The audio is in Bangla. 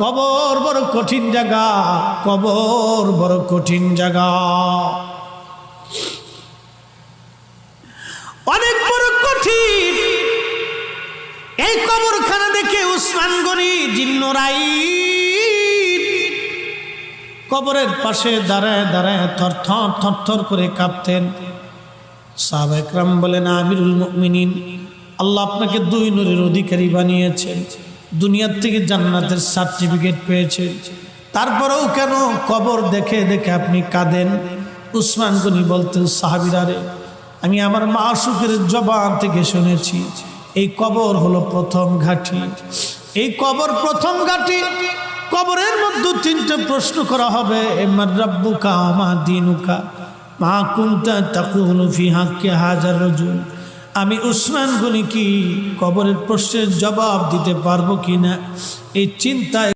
কবর বড় কঠিন জায়গা, কবর বড় কঠিন জায়গা, অনেক বড় কঠিন। এই কবরখানা দেখে উসমান গনি জিন্নুরাইন কবরের পাশে দাঁড়ায় দাঁড়ায় থরথর থরথর করে কাঁপতেন। সাহাবা একরাম বলেন, আমিরুল মুমিনিন, আল্লাহ আপনাকে দুই নূরের অধিকারী বানিয়েছেন, দুনিয়ার থেকে জান্নাতের সার্টিফিকেট পেয়েছেন, তারপরেও কেন কবর দেখে দেখে আপনি কাঁদেন? উসমান গনি বলতেন, সাহাবীরা রে, আমি আমার মাশূকের জবান থেকে শুনেছি এই কবর হলো প্রথম ঘাঁটি, এই কবর প্রথম ঘাঁটি। কবরের মধ্যে তিনটা প্রশ্ন করা হবে, মান রাব্বুকা ওয়া মা দীনুকা মা কুনতা তাকুলু ফি হাক্কি হাযার রাজুল। আমি উসমান গনি কি কবরের প্রশ্নের জবাব দিতে পারবো কিনা এই চিন্তায়